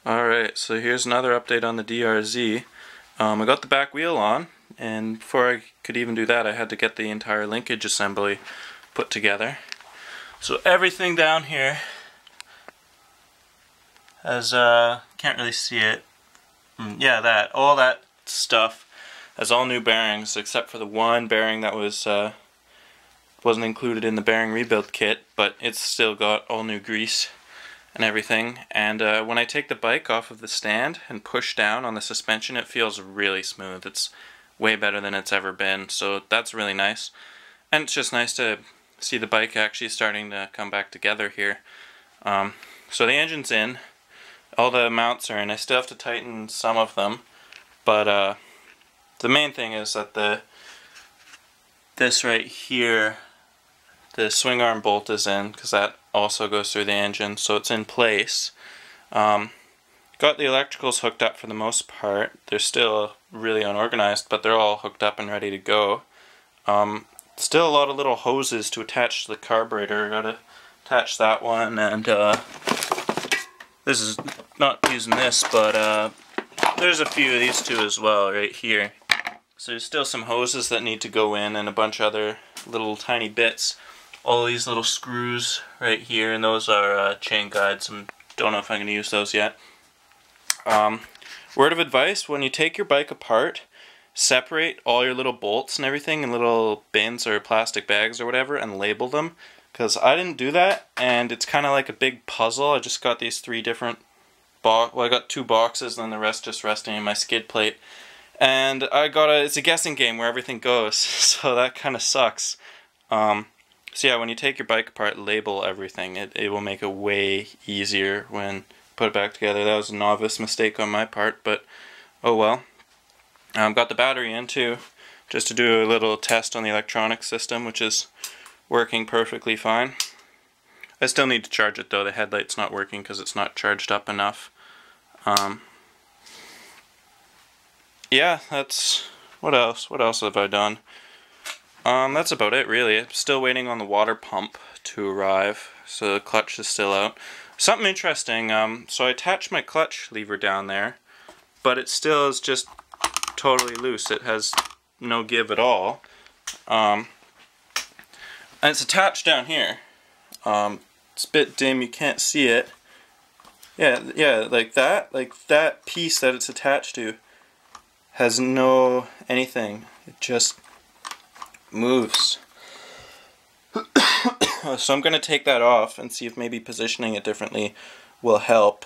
Alright, so here's another update on the DRZ. I got the back wheel on, and before I could even do that I had to get the entire linkage assembly put together. So everything down here has, can't really see it. Yeah, all that stuff has all new bearings except for the one bearing that wasn't included in the bearing rebuild kit, but it's still got all new grease and everything. And when I take the bike off of the stand and push down on the suspension, it feels really smooth. It's way better than it's ever been, so that's really nice. And it's just nice to see the bike actually starting to come back together here. So the engine's in, all the mounts are in. I still have to tighten some of them, but the main thing is that this right here, the swing arm bolt is in, because that also goes through the engine, so it's in place. Got the electricals hooked up for the most part. They're still really unorganized, but they're all hooked up and ready to go. Still a lot of little hoses to attach to the carburetor. Gotta attach that one, and this is not using this, but there's a few of these two as well right here. So there's still some hoses that need to go in, and a bunch of other little tiny bits. All these little screws right here, and those are chain guides. I don't know if I'm going to use those yet. Word of advice: when you take your bike apart, separate all your little bolts and everything in little bins or plastic bags or whatever, and label them. Because I didn't do that, and it's kind of like a big puzzle. I just got these three different well, I got two boxes, and then the rest just resting in my skid plate. And it's a guessing game where everything goes, so that kind of sucks. So yeah, when you take your bike apart, label everything. It will make it way easier when you put it back together. That was a novice mistake on my part, but oh well. Got the battery in too, just to do a little test on the electronic system, which is working perfectly fine. I still need to charge it though. The headlight's not working because it's not charged up enough. Yeah, that's... what else? What else have I done? That's about it really. I'm still waiting on the water pump to arrive, so the clutch is still out. Something interesting, so I attached my clutch lever down there, but it still is just totally loose. It has no give at all. And it's attached down here. It's a bit dim, you can't see it. Yeah, like that piece that it's attached to has no anything. It just moves. So I'm going to take that off and see if maybe positioning it differently will help.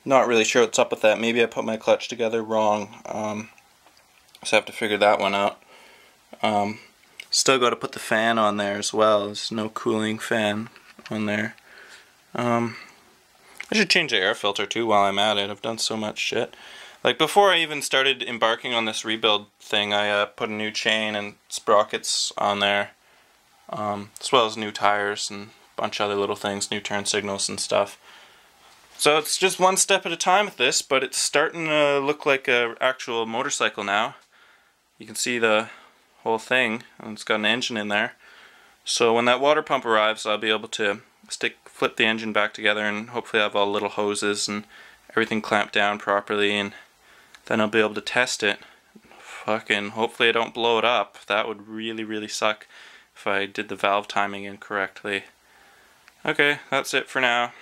Not really sure what's up with that. Maybe I put my clutch together wrong. So I have to figure that one out. Still got to put the fan on there as well. There's no cooling fan on there. I should change the air filter too while I'm at it. I've done so much shit. Like before I even started embarking on this rebuild thing, I put a new chain and sprockets on there, as well as new tires and a bunch of other little things, new turn signals and stuff. So it's just one step at a time with this, but it's starting to look like an actual motorcycle now. You can see the whole thing, and it's got an engine in there. So when that water pump arrives, I'll be able to flip the engine back together, and hopefully have all the little hoses and everything clamped down properly, and then I'll be able to test it. Fucking hopefully I don't blow it up. That would really, really suck if I did the valve timing incorrectly. Okay, that's it for now.